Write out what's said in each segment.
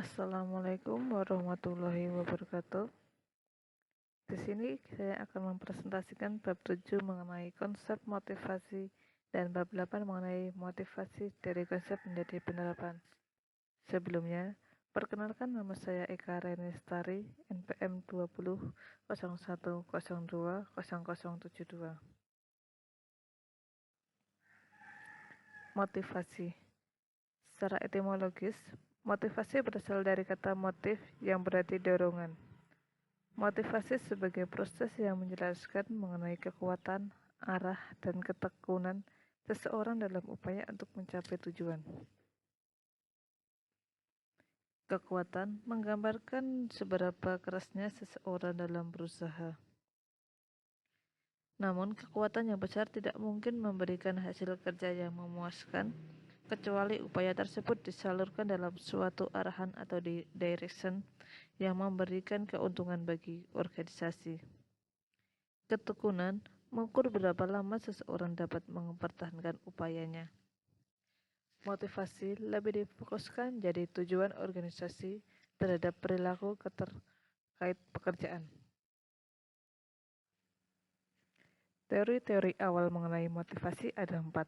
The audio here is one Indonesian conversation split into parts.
Assalamualaikum warahmatullahi wabarakatuh. Di sini saya akan mempresentasikan bab 7 mengenai konsep motivasi dan bab 8 mengenai motivasi dari konsep menjadi penerapan. Sebelumnya, perkenalkan nama saya Eka Renestari, NPM 20 01 02 0072. Motivasi. Secara etimologis, motivasi berasal dari kata motif yang berarti dorongan. Motivasi sebagai proses yang menjelaskan mengenai kekuatan, arah, dan ketekunan seseorang dalam upaya untuk mencapai tujuan. Kekuatan menggambarkan seberapa kerasnya seseorang dalam berusaha. Namun, kekuatan yang besar tidak mungkin memberikan hasil kerja yang memuaskan, kecuali upaya tersebut disalurkan dalam suatu arahan atau direction yang memberikan keuntungan bagi organisasi. Ketekunan mengukur berapa lama seseorang dapat mempertahankan upayanya. Motivasi lebih difokuskan jadi tujuan organisasi terhadap perilaku terkait pekerjaan. Teori-teori awal mengenai motivasi ada 4.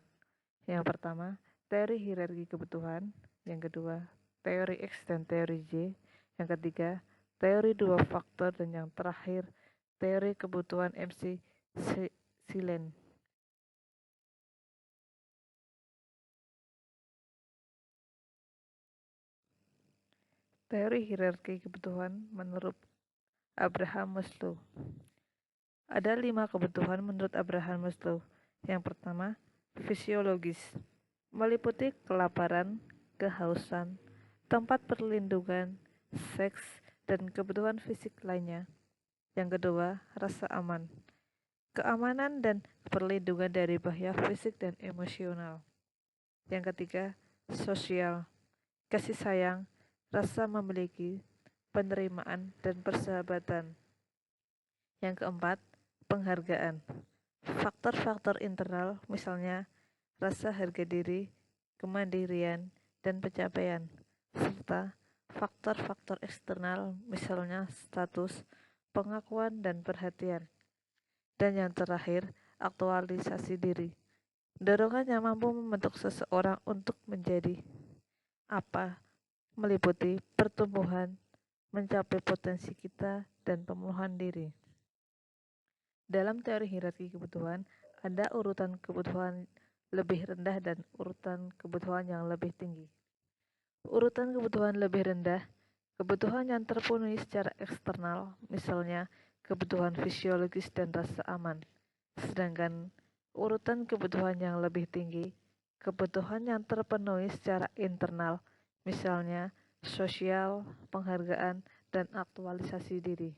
Yang pertama, teori hierarki kebutuhan. Yang kedua, teori X dan teori Y. Yang ketiga, teori dua faktor. Dan yang terakhir, teori kebutuhan MC Silent. Teori hierarki kebutuhan menurut Abraham Maslow. Ada 5 kebutuhan menurut Abraham Maslow. Yang pertama, fisiologis, meliputi kelaparan, kehausan, tempat perlindungan, seks, dan kebutuhan fisik lainnya. Yang kedua, rasa aman, keamanan dan perlindungan dari bahaya fisik dan emosional. Yang ketiga, sosial, kasih sayang, rasa memiliki, penerimaan, dan persahabatan. Yang keempat, penghargaan. Faktor-faktor internal, misalnya rasa harga diri, kemandirian, dan pencapaian, serta faktor-faktor eksternal, misalnya status, pengakuan, dan perhatian. Dan yang terakhir, aktualisasi diri. Dorongan yang mampu membentuk seseorang untuk menjadi apa, meliputi pertumbuhan, mencapai potensi kita, dan pemenuhan diri. Dalam teori hierarki kebutuhan, ada urutan kebutuhan lebih rendah dan urutan kebutuhan yang lebih tinggi. Urutan kebutuhan lebih rendah, kebutuhan yang terpenuhi secara eksternal, misalnya kebutuhan fisiologis dan rasa aman. Sedangkan urutan kebutuhan yang lebih tinggi, kebutuhan yang terpenuhi secara internal, misalnya sosial, penghargaan, dan aktualisasi diri.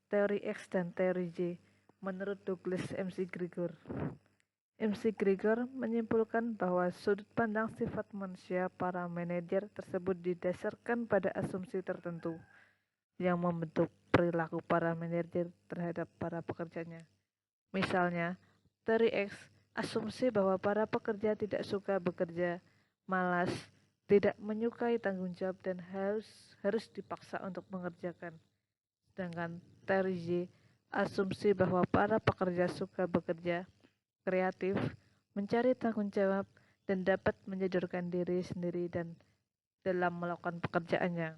Teori X dan teori Y menurut Douglas McGregor. McGregor menyimpulkan bahwa sudut pandang sifat manusia para manajer tersebut didasarkan pada asumsi tertentu yang membentuk perilaku para manajer terhadap para pekerjanya. Misalnya, teori X asumsi bahwa para pekerja tidak suka bekerja, malas, tidak menyukai tanggung jawab dan harus dipaksa untuk mengerjakan. Sedangkan teori Y asumsi bahwa para pekerja suka bekerja, kreatif, mencari tanggung jawab, dan dapat menyodorkan diri sendiri dan dalam melakukan pekerjaannya.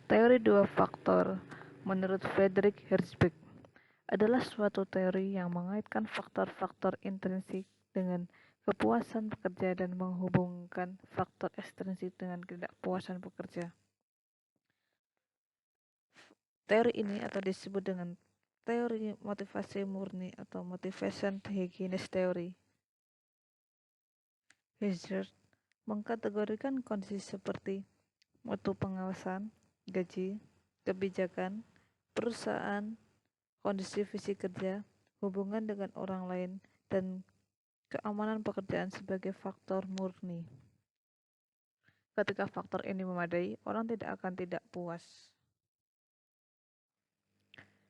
Teori dua faktor menurut Friedrich Herzberg adalah suatu teori yang mengaitkan faktor-faktor intrinsik dengan kepuasan pekerja dan menghubungkan faktor ekstrinsik dengan ketidakpuasan pekerja. Teori ini atau disebut dengan teori motivasi murni atau motivation hygienist theory. Herzberg mengkategorikan kondisi seperti mutu pengawasan, gaji, kebijakan, perusahaan, kondisi fisik kerja, hubungan dengan orang lain, dan keamanan pekerjaan sebagai faktor murni. Ketika faktor ini memadai, orang tidak akan tidak puas.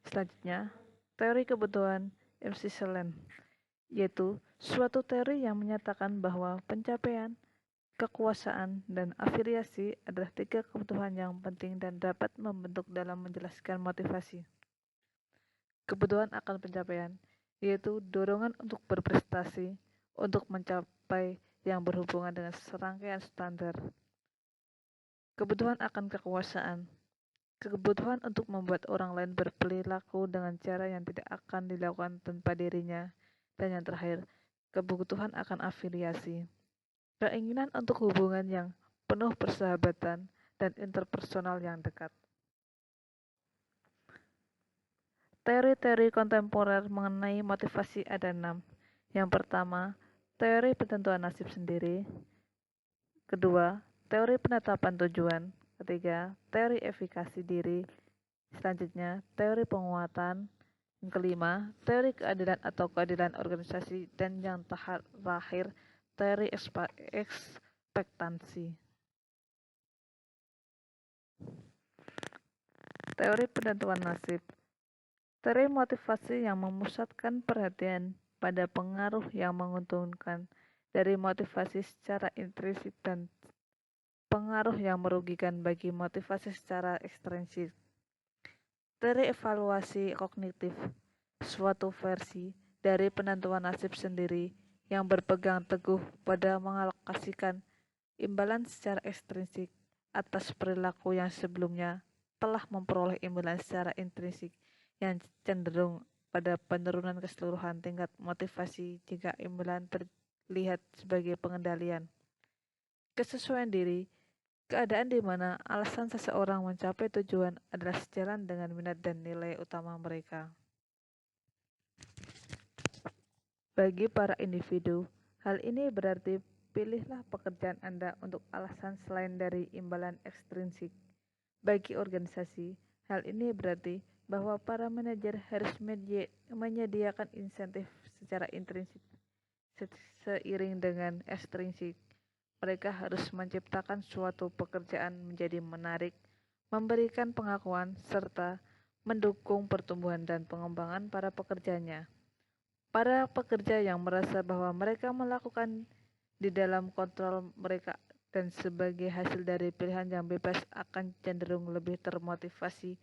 Selanjutnya, teori kebutuhan MC Selen, yaitu suatu teori yang menyatakan bahwa pencapaian, kekuasaan, dan afiliasi adalah tiga kebutuhan yang penting dan dapat membentuk dalam menjelaskan motivasi. Kebutuhan akan pencapaian, yaitu dorongan untuk berprestasi, untuk mencapai yang berhubungan dengan serangkaian standar. Kebutuhan akan kekuasaan, kebutuhan untuk membuat orang lain berperilaku dengan cara yang tidak akan dilakukan tanpa dirinya. Dan yang terakhir, kebutuhan akan afiliasi, keinginan untuk hubungan yang penuh persahabatan dan interpersonal yang dekat. Teori-teori kontemporer mengenai motivasi ada 6. Yang pertama, teori penentuan nasib sendiri. Kedua, teori penetapan tujuan. Ketiga, teori efikasi diri. Selanjutnya, teori penguatan. Yang kelima, teori keadilan atau keadilan organisasi. Dan yang terakhir, teori ekspektansi. Teori penentuan nasib. Teori motivasi yang memusatkan perhatian pada pengaruh yang menguntungkan dari motivasi secara intrinsik dan pengaruh yang merugikan bagi motivasi secara ekstrinsik. Teori evaluasi kognitif, suatu versi dari penentuan nasib sendiri yang berpegang teguh pada mengalokasikan imbalan secara ekstrinsik atas perilaku yang sebelumnya telah memperoleh imbalan secara intrinsik yang cenderung pada penurunan keseluruhan tingkat motivasi jika imbalan terlihat sebagai pengendalian. Kesesuaian diri, keadaan di mana alasan seseorang mencapai tujuan adalah sejalan dengan minat dan nilai utama mereka. Bagi para individu, hal ini berarti pilihlah pekerjaan Anda untuk alasan selain dari imbalan ekstrinsik. Bagi organisasi, hal ini berarti bahwa para manajer harus menyediakan insentif secara intrinsik seiring dengan ekstrinsik. Mereka harus menciptakan suatu pekerjaan menjadi menarik, memberikan pengakuan, serta mendukung pertumbuhan dan pengembangan para pekerjanya. Para pekerja yang merasa bahwa mereka melakukan di dalam kontrol mereka dan sebagai hasil dari pilihan yang bebas akan cenderung lebih termotivasi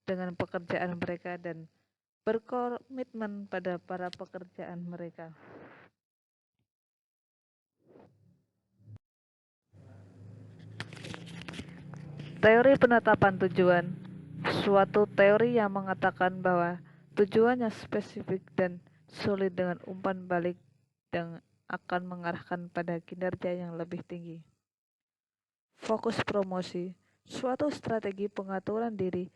dengan pekerjaan mereka dan berkomitmen pada para pekerjaan mereka. Teori penetapan tujuan, suatu teori yang mengatakan bahwa tujuan yang spesifik dan sulit dengan umpan balik dan akan mengarahkan pada kinerja yang lebih tinggi. Fokus promosi, suatu strategi pengaturan diri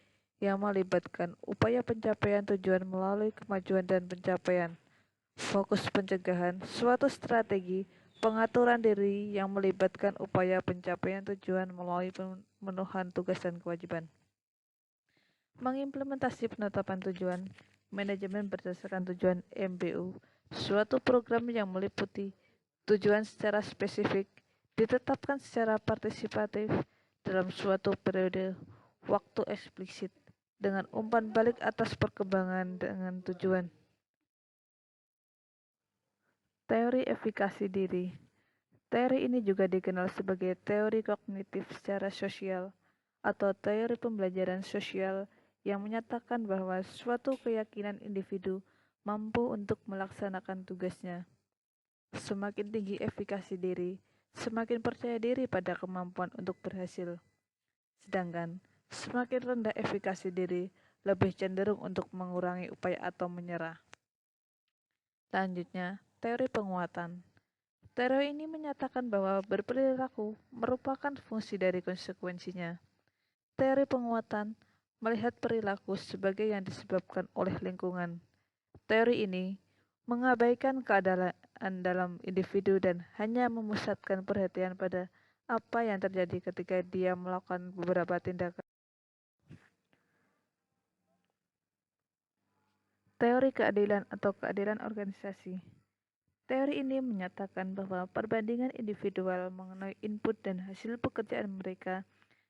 yang melibatkan upaya pencapaian tujuan melalui kemajuan dan pencapaian. Fokus pencegahan, suatu strategi pengaturan diri yang melibatkan upaya pencapaian tujuan melalui pemenuhan tugas dan kewajiban. Mengimplementasi penetapan tujuan, manajemen berdasarkan tujuan MBU, suatu program yang meliputi tujuan secara spesifik, ditetapkan secara partisipatif dalam suatu periode waktu eksplisit, dengan umpan balik atas perkembangan dengan tujuan. Teori efikasi diri. Teori ini juga dikenal sebagai teori kognitif secara sosial atau teori pembelajaran sosial yang menyatakan bahwa suatu keyakinan individu mampu untuk melaksanakan tugasnya. Semakin tinggi efikasi diri, semakin percaya diri pada kemampuan untuk berhasil. Sedangkan semakin rendah efikasi diri, lebih cenderung untuk mengurangi upaya atau menyerah. Selanjutnya, teori penguatan. Teori ini menyatakan bahwa berperilaku merupakan fungsi dari konsekuensinya. Teori penguatan melihat perilaku sebagai yang disebabkan oleh lingkungan. Teori ini mengabaikan keadaan dalam individu dan hanya memusatkan perhatian pada apa yang terjadi ketika dia melakukan beberapa tindakan. Teori keadilan atau keadilan organisasi. Teori ini menyatakan bahwa perbandingan individual mengenai input dan hasil pekerjaan mereka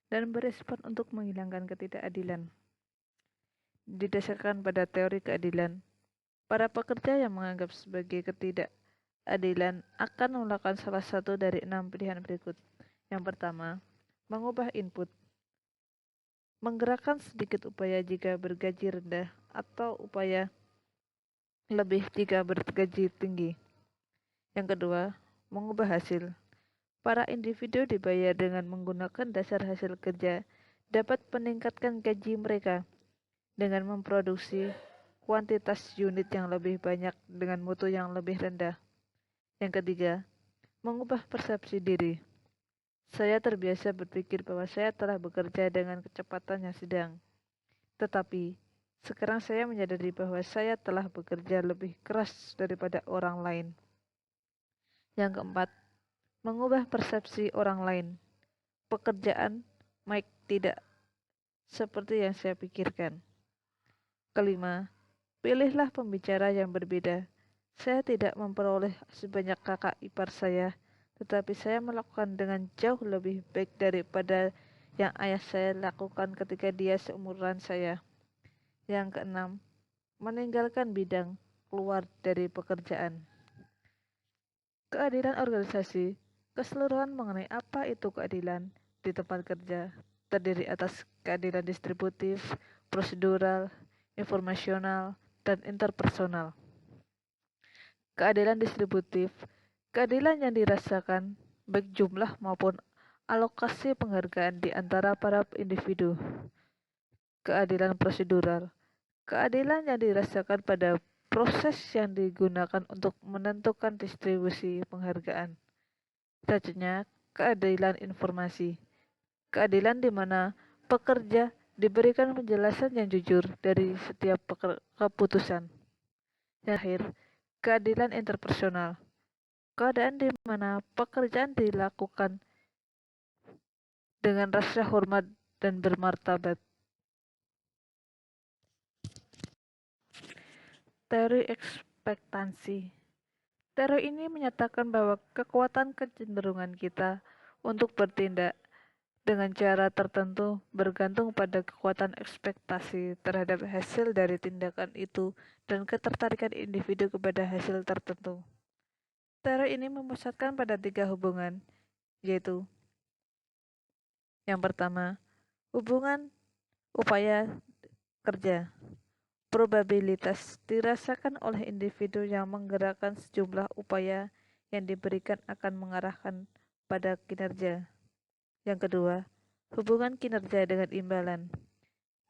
dan berespon untuk menghilangkan ketidakadilan. Didasarkan pada teori keadilan, Para pekerja yang menganggap sebagai ketidakadilan akan melakukan salah satu dari 6 pilihan berikut. Yang pertama, mengubah input. Menggerakkan sedikit upaya jika bergaji rendah atau upaya lebih jika bergaji tinggi. Yang kedua, mengubah hasil. Para individu dibayar dengan menggunakan dasar hasil kerja dapat meningkatkan gaji mereka dengan memproduksi kuantitas unit yang lebih banyak dengan mutu yang lebih rendah. Yang ketiga, mengubah persepsi diri. Saya terbiasa berpikir bahwa saya telah bekerja dengan kecepatan yang sedang. Tetapi, sekarang saya menyadari bahwa saya telah bekerja lebih keras daripada orang lain. Yang keempat, mengubah persepsi orang lain. Pekerjaan Mike tidak seperti yang saya pikirkan. Kelima, pilihlah pembicara yang berbeda. Saya tidak memperoleh sebanyak kakak ipar saya, tetapi saya melakukan dengan jauh lebih baik daripada yang ayah saya lakukan ketika dia seumuran saya. Yang keenam, meninggalkan bidang, keluar dari pekerjaan. Keadilan organisasi, keseluruhan mengenai apa itu keadilan di tempat kerja, terdiri atas keadilan distributif, prosedural, informasional, dan interpersonal. Keadilan distributif, keadilan yang dirasakan baik jumlah maupun alokasi penghargaan di antara para individu. Keadilan prosedural, keadilan yang dirasakan pada proses yang digunakan untuk menentukan distribusi penghargaan. Selanjutnya, keadilan informasi, keadilan di mana pekerja diberikan penjelasan yang jujur dari setiap keputusan. Yang terakhir, keadilan interpersonal, keadaan di mana pekerjaan dilakukan dengan rasa hormat dan bermartabat. Teori ekspektansi. Teori ini menyatakan bahwa kekuatan kecenderungan kita untuk bertindak dengan cara tertentu bergantung pada kekuatan ekspektasi terhadap hasil dari tindakan itu dan ketertarikan individu kepada hasil tertentu. Teori ini memusatkan pada 3 hubungan, yaitu yang pertama, hubungan upaya kerja. Probabilitas dirasakan oleh individu yang menggerakkan sejumlah upaya yang diberikan akan mengarahkan pada kinerja. Yang kedua, hubungan kinerja dengan imbalan.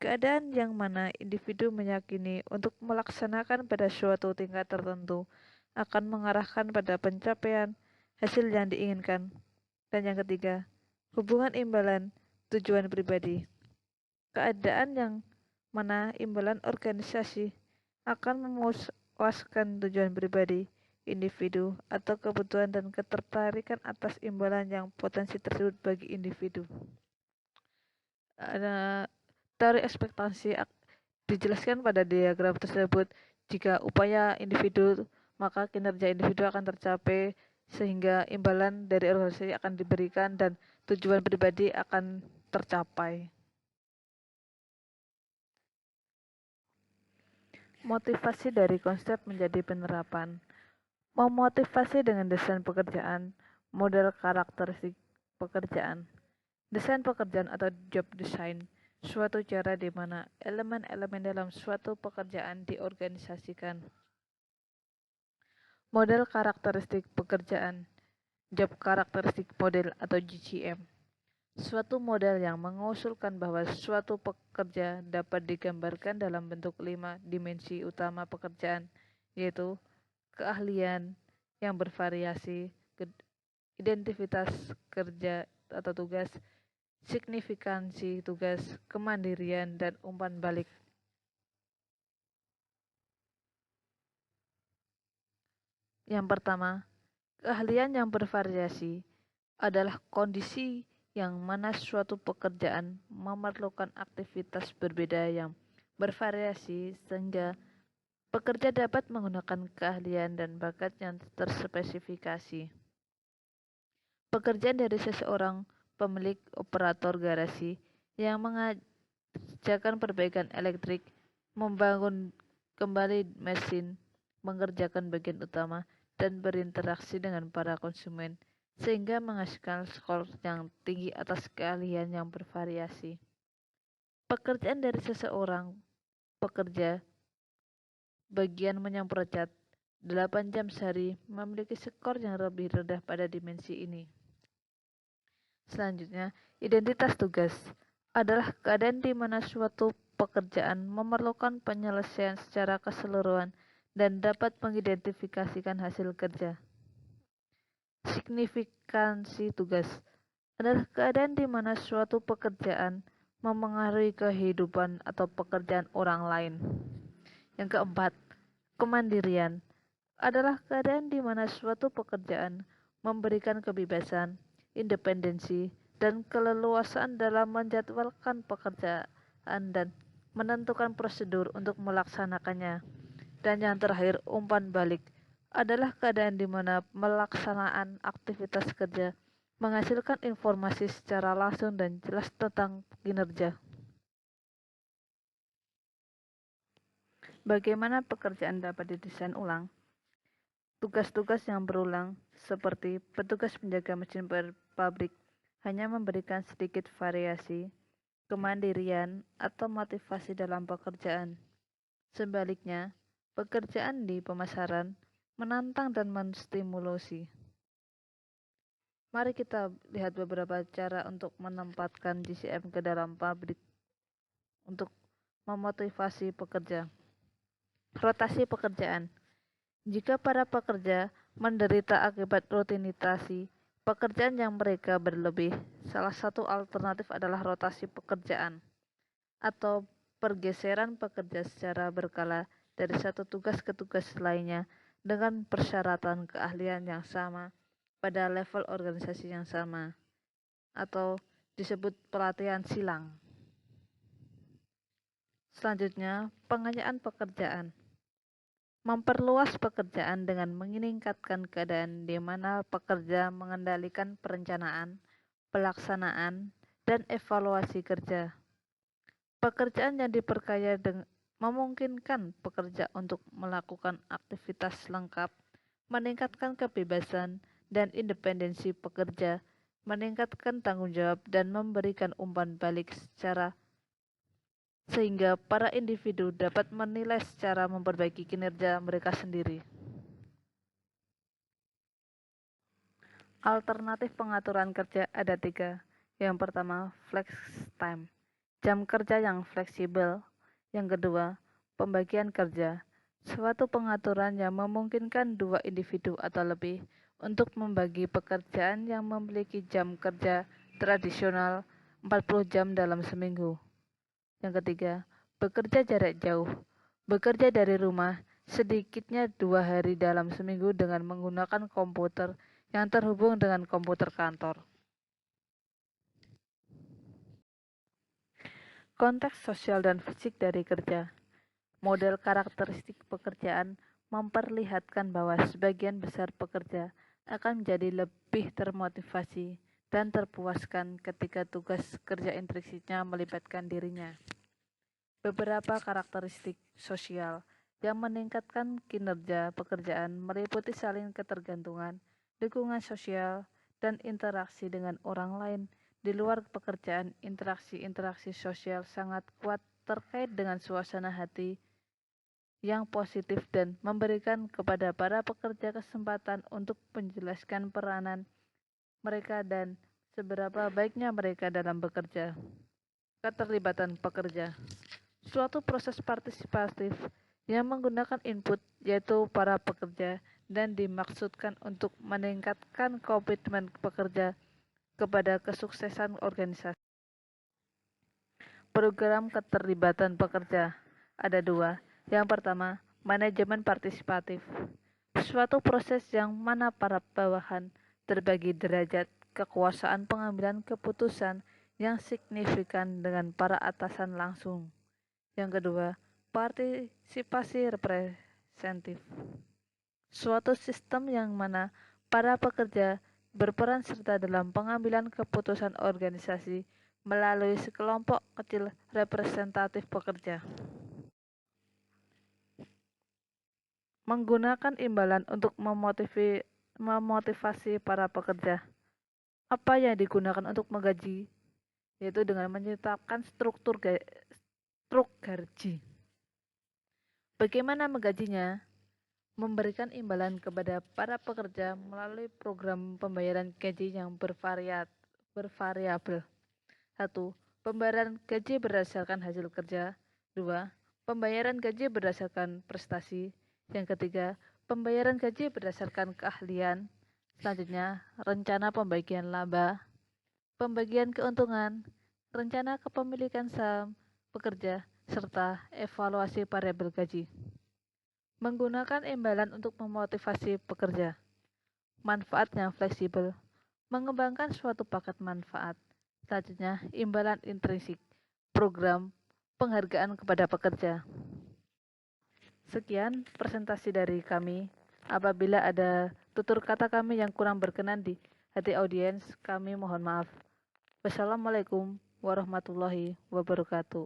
Keadaan yang mana individu meyakini untuk melaksanakan pada suatu tingkat tertentu akan mengarahkan pada pencapaian hasil yang diinginkan. Dan yang ketiga, hubungan imbalan tujuan pribadi. Keadaan yang mana imbalan organisasi akan memuaskan tujuan pribadi, individu, atau kebutuhan dan ketertarikan atas imbalan yang potensi tersebut bagi individu. Teori ekspektasi dijelaskan pada diagram tersebut. Jika upaya individu, maka kinerja individu akan tercapai sehingga imbalan dari organisasi akan diberikan dan tujuan pribadi akan tercapai. Motivasi dari konsep menjadi penerapan. Memotivasi dengan desain pekerjaan, model karakteristik pekerjaan. Desain pekerjaan atau job design, suatu cara di mana elemen-elemen dalam suatu pekerjaan diorganisasikan. Model karakteristik pekerjaan, job karakteristik model atau GCM. Suatu model yang mengusulkan bahwa suatu pekerja dapat digambarkan dalam bentuk 5 dimensi utama pekerjaan, yaitu keahlian yang bervariasi, identitas kerja atau tugas, signifikansi tugas, kemandirian, dan umpan balik. Yang pertama, keahlian yang bervariasi adalah kondisi yang mana suatu pekerjaan memerlukan aktivitas berbeda yang bervariasi sehingga pekerja dapat menggunakan keahlian dan bakat yang terspesifikasi. Pekerjaan dari seseorang pemilik operator garasi yang mengerjakan perbaikan elektrik, membangun kembali mesin, mengerjakan bagian utama, dan berinteraksi dengan para konsumen, sehingga menghasilkan skor yang tinggi atas keahlian yang bervariasi. Pekerjaan dari seseorang pekerja bagian menyemprot cat 8 jam sehari memiliki skor yang lebih rendah pada dimensi ini. Selanjutnya, identitas tugas adalah keadaan di mana suatu pekerjaan memerlukan penyelesaian secara keseluruhan dan dapat mengidentifikasikan hasil kerja. Signifikansi tugas adalah keadaan di mana suatu pekerjaan memengaruhi kehidupan atau pekerjaan orang lain. Yang keempat, kemandirian adalah keadaan di mana suatu pekerjaan memberikan kebebasan, independensi, dan keleluasaan dalam menjadwalkan pekerjaan dan menentukan prosedur untuk melaksanakannya. Dan yang terakhir, umpan balik adalah keadaan di mana melaksanaan aktivitas kerja menghasilkan informasi secara langsung dan jelas tentang kinerja. Bagaimana pekerjaan dapat didesain ulang? Tugas-tugas yang berulang, seperti petugas penjaga mesin pabrik, hanya memberikan sedikit variasi, kemandirian, atau motivasi dalam pekerjaan. Sebaliknya, pekerjaan di pemasaran menantang dan menstimulasi. Mari kita lihat beberapa cara untuk menempatkan GCM ke dalam pabrik untuk memotivasi pekerja. Rotasi pekerjaan. Jika para pekerja menderita akibat rutinitas pekerjaan yang mereka berlebih, salah satu alternatif adalah rotasi pekerjaan atau pergeseran pekerja secara berkala dari satu tugas ke tugas lainnya dengan persyaratan keahlian yang sama pada level organisasi yang sama atau disebut pelatihan silang. Selanjutnya, pengayaan pekerjaan. Memperluas pekerjaan dengan meningkatkan keadaan di mana pekerja mengendalikan perencanaan, pelaksanaan, dan evaluasi kerja. Pekerjaan yang diperkaya memungkinkan pekerja untuk melakukan aktivitas lengkap, meningkatkan kebebasan dan independensi pekerja, meningkatkan tanggung jawab, dan memberikan umpan balik sehingga para individu dapat menilai secara memperbaiki kinerja mereka sendiri. Alternatif pengaturan kerja ada 3. Yang pertama, flex time, jam kerja yang fleksibel. Yang kedua, pembagian kerja, suatu pengaturan yang memungkinkan 2 individu atau lebih untuk membagi pekerjaan yang memiliki jam kerja tradisional 40 jam dalam seminggu. Yang ketiga, bekerja jarak jauh. Bekerja dari rumah sedikitnya 2 hari dalam seminggu dengan menggunakan komputer yang terhubung dengan komputer kantor. Konteks sosial dan fisik dari kerja. Model karakteristik pekerjaan memperlihatkan bahwa sebagian besar pekerja akan menjadi lebih termotivasi dan terpuaskan ketika tugas kerja interaksinya melibatkan dirinya. Beberapa karakteristik sosial yang meningkatkan kinerja pekerjaan meliputi saling ketergantungan, dukungan sosial, dan interaksi dengan orang lain. Di luar pekerjaan, interaksi-interaksi sosial sangat kuat terkait dengan suasana hati yang positif dan memberikan kepada para pekerja kesempatan untuk menjelaskan peranan mereka dan seberapa baiknya mereka dalam bekerja. Keterlibatan pekerja. Suatu proses partisipatif yang menggunakan input yaitu para pekerja dan dimaksudkan untuk meningkatkan komitmen pekerja kepada kesuksesan organisasi. Program keterlibatan pekerja ada 2. Yang pertama, manajemen partisipatif. Suatu proses yang mana para bawahan terbagi derajat kekuasaan pengambilan keputusan yang signifikan dengan para atasan langsung. Yang kedua, partisipasi representatif. Suatu sistem yang mana para pekerja berperan serta dalam pengambilan keputusan organisasi melalui sekelompok kecil representatif pekerja. Menggunakan imbalan untuk memotivasi para pekerja. Apa yang digunakan untuk menggaji? Yaitu dengan menetapkan struktur gaji. Bagaimana menggajinya? Memberikan imbalan kepada para pekerja melalui program pembayaran gaji yang bervariabel. 1. Pembayaran gaji berdasarkan hasil kerja. 2. Pembayaran gaji berdasarkan prestasi. Yang ketiga, pembayaran gaji berdasarkan keahlian. Selanjutnya, rencana pembagian laba, pembagian keuntungan, rencana kepemilikan saham pekerja, serta evaluasi variabel gaji. Menggunakan imbalan untuk memotivasi pekerja. Manfaat yang fleksibel. Mengembangkan suatu paket manfaat. Selanjutnya, imbalan intrinsik. Program penghargaan kepada pekerja. Sekian presentasi dari kami. Apabila ada tutur kata kami yang kurang berkenan di hati audiens, kami mohon maaf. Wassalamualaikum warahmatullahi wabarakatuh.